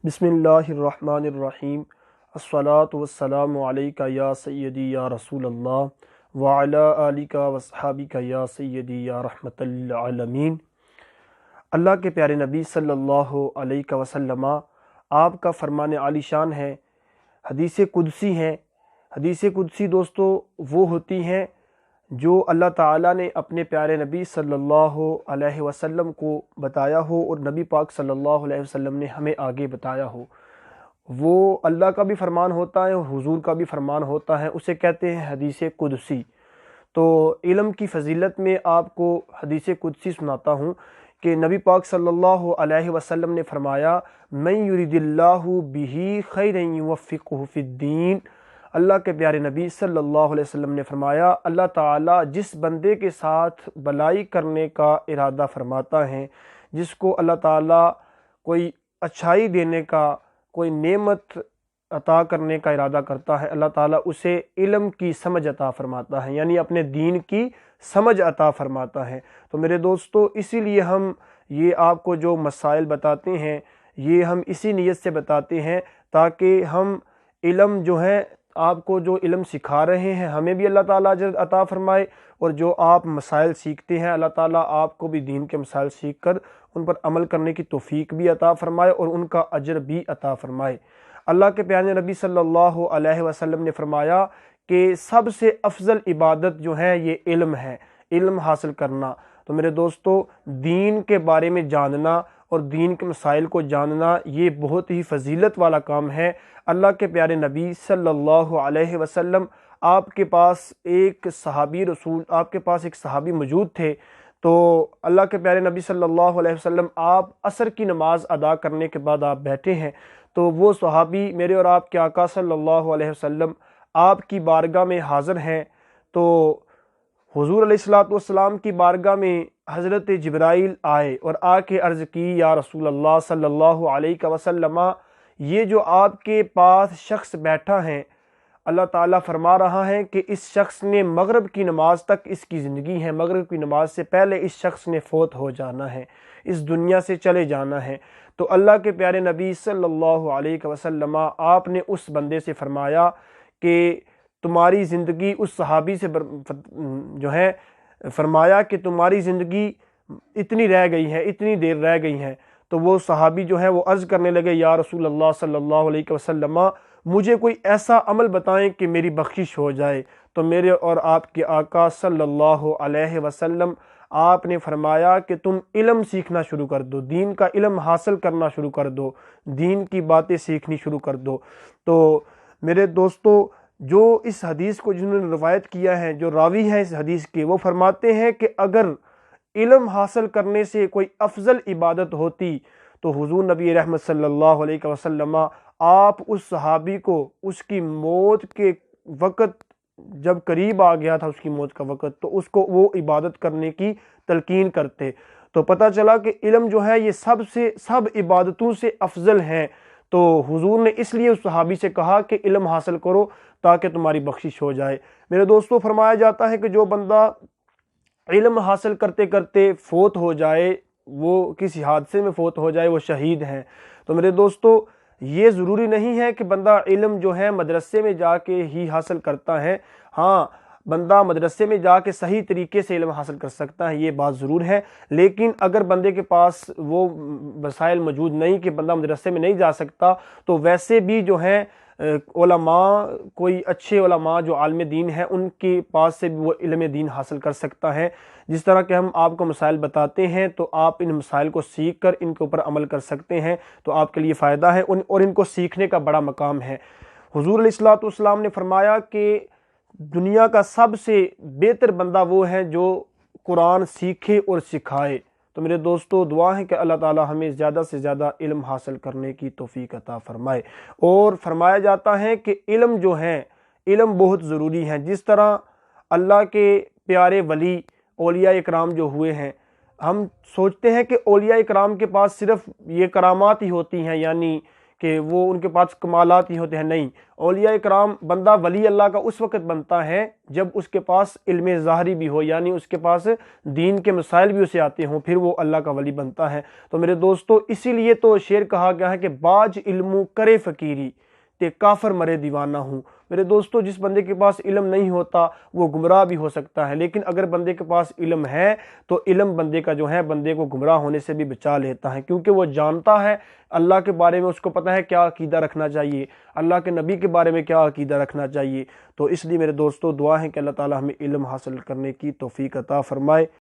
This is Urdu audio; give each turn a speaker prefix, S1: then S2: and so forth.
S1: بسم اللہ الرحمن الرحیم الصلاۃ والسلام علیکہ یا سیدی یا رسول اللہ وعلی آلک وصحابک یا سیدی یا رحمت للعالمین۔ اللہ کے پیارے نبی صلی اللہ علیہ وسلم، آپ کا فرمان عالی شان ہے، حدیث قدسی ہیں۔ حدیث قدسی دوستو وہ ہوتی ہیں جو اللہ تعالیٰ نے اپنے پیارے نبی صلی اللہ علیہ وسلم کو بتایا ہو اور نبی پاک صلی اللہ علیہ وسلم نے ہمیں آگے بتایا ہو۔ وہ اللہ کا بھی فرمان ہوتا ہے اور حضور کا بھی فرمان ہوتا ہے، اسے کہتے ہیں حدیث قدسی۔ تو علم کی فضیلت میں آپ کو حدیث قدسی سناتا ہوں کہ نبی پاک صلی اللہ علیہ وسلم نے فرمایا، من یرید اللہ بہ خیرا یوفقہ فی الدین۔ اللہ کے پیارے نبی صلی اللہ علیہ وسلم نے فرمایا، اللہ تعالیٰ جس بندے کے ساتھ بلائی کرنے کا ارادہ فرماتا ہے، جس کو اللہ تعالیٰ کوئی اچھائی دینے کا، کوئی نعمت عطا کرنے کا ارادہ کرتا ہے، اللہ تعالیٰ اسے علم کی سمجھ عطا فرماتا ہے، یعنی اپنے دین کی سمجھ عطا فرماتا ہے۔ تو میرے دوستو، اسی لیے ہم یہ آپ کو جو مسائل بتاتے ہیں، یہ ہم اسی نیت سے بتاتے ہیں تاکہ ہم علم جو ہے، آپ کو جو علم سکھا رہے ہیں، ہمیں بھی اللہ تعالیٰ اجر عطا فرمائے، اور جو آپ مسائل سیکھتے ہیں، اللہ تعالیٰ آپ کو بھی دین کے مسائل سیکھ کر ان پر عمل کرنے کی توفیق بھی عطا فرمائے اور ان کا اجر بھی عطا فرمائے۔ اللہ کے پیارے نبی صلی اللہ علیہ وسلم نے فرمایا کہ سب سے افضل عبادت جو ہے یہ علم ہے، علم حاصل کرنا۔ تو میرے دوستو، دین کے بارے میں جاننا اور دین کے مسائل کو جاننا یہ بہت ہی فضیلت والا کام ہے۔ اللہ کے پیارے نبی صلی اللہ علیہ وسلم، آپ کے پاس ایک صحابی موجود تھے۔ تو اللہ کے پیارے نبی صلی اللہ علیہ وسلم، آپ عصر کی نماز ادا کرنے کے بعد آپ بیٹھے ہیں، تو وہ صحابی میرے اور آپ کے آقا صلی اللہ علیہ وسلم آپ کی بارگاہ میں حاضر ہیں۔ تو حضور علیہ السلام کی بارگاہ میں حضرت جبرائیل آئے اور آ کے عرض کی، یا رسول اللہ صلی اللہ علیہ وسلم، یہ جو آپ کے پاس شخص بیٹھا ہے، اللہ تعالیٰ فرما رہا ہے کہ اس شخص نے مغرب کی نماز تک اس کی زندگی ہے، مغرب کی نماز سے پہلے اس شخص نے فوت ہو جانا ہے، اس دنیا سے چلے جانا ہے۔ تو اللہ کے پیارے نبی صلی اللہ علیہ وسلم، آپ نے اس بندے سے فرمایا کہ تمہاری زندگی، اس صحابی سے جو ہے فرمایا کہ تمہاری زندگی اتنی رہ گئی ہے، اتنی دیر رہ گئی ہے۔ تو وہ صحابی جو ہے وہ عرض کرنے لگے، یا رسول اللہ صلی اللہ علیہ وسلم، مجھے کوئی ایسا عمل بتائیں کہ میری بخشش ہو جائے۔ تو میرے اور آپ کے آقا صلی اللہ علیہ وسلم، آپ نے فرمایا کہ تم علم سیکھنا شروع کر دو، دین کا علم حاصل کرنا شروع کر دو، دین کی باتیں سیکھنی شروع کر دو۔ تو میرے دوستو، جو اس حدیث کو جنہوں نے روایت کیا ہے، جو راوی ہیں اس حدیث کے، وہ فرماتے ہیں کہ اگر علم حاصل کرنے سے کوئی افضل عبادت ہوتی تو حضور نبی رحمت صلی اللہ علیہ وسلم، آپ اس صحابی کو اس کی موت کے وقت، جب قریب آ گیا تھا اس کی موت کا وقت، تو اس کو وہ عبادت کرنے کی تلقین کرتے۔ تو پتہ چلا کہ علم جو ہے یہ سب عبادتوں سے افضل ہیں۔ تو حضور نے اس لیے اس صحابی سے کہا کہ علم حاصل کرو تاکہ تمہاری بخشش ہو جائے۔ میرے دوستو، فرمایا جاتا ہے کہ جو بندہ علم حاصل کرتے کرتے فوت ہو جائے، وہ کسی حادثے میں فوت ہو جائے، وہ شہید ہیں۔ تو میرے دوستو، یہ ضروری نہیں ہے کہ بندہ علم جو ہے مدرسے میں جا کے ہی حاصل کرتا ہے۔ ہاں، بندہ مدرسے میں جا کے صحیح طریقے سے علم حاصل کر سکتا ہے، یہ بات ضرور ہے۔ لیکن اگر بندے کے پاس وہ وسائل موجود نہیں کہ بندہ مدرسے میں نہیں جا سکتا، تو ویسے بھی جو ہیں علماء، کوئی اچھے علماء جو عالم دین ہیں، ان کے پاس سے بھی وہ علم دین حاصل کر سکتا ہے۔ جس طرح کہ ہم آپ کو مسائل بتاتے ہیں، تو آپ ان مسائل کو سیکھ کر ان کے اوپر عمل کر سکتے ہیں، تو آپ کے لیے فائدہ ہے، اور ان کو سیکھنے کا بڑا مقام ہے۔ حضور علیہ السلام نے فرمایا کہ دنیا کا سب سے بہتر بندہ وہ ہے جو قرآن سیکھے اور سکھائے۔ تو میرے دوستو، دعا ہے کہ اللہ تعالیٰ ہمیں زیادہ سے زیادہ علم حاصل کرنے کی توفیق عطا فرمائے۔ اور فرمایا جاتا ہے کہ علم جو ہے، علم بہت ضروری ہے۔ جس طرح اللہ کے پیارے ولی اولیاء اکرام جو ہوئے ہیں، ہم سوچتے ہیں کہ اولیاء اکرام کے پاس صرف یہ کرامات ہی ہوتی ہیں، یعنی کہ وہ ان کے پاس کمالات ہی ہوتے ہیں، نہیں، اولیاء کرام، بندہ ولی اللہ کا اس وقت بنتا ہے جب اس کے پاس علم ظاہری بھی ہو، یعنی اس کے پاس دین کے مسائل بھی اسے آتے ہوں، پھر وہ اللہ کا ولی بنتا ہے۔ تو میرے دوستو، اسی لیے تو شعر کہا گیا ہے کہ باج علمو کرے فقیری تے کافر مرے دیوانہ ہوں۔ میرے دوستو، جس بندے کے پاس علم نہیں ہوتا وہ گمراہ بھی ہو سکتا ہے، لیکن اگر بندے کے پاس علم ہے تو علم بندے کا جو ہے بندے کو گمراہ ہونے سے بھی بچا لیتا ہے، کیونکہ وہ جانتا ہے اللہ کے بارے میں، اس کو پتہ ہے کیا عقیدہ رکھنا چاہیے، اللہ کے نبی کے بارے میں کیا عقیدہ رکھنا چاہیے۔ تو اس لیے میرے دوستو، دعا ہے کہ اللہ تعالی ہمیں علم حاصل کرنے کی توفیق عطا فرمائے۔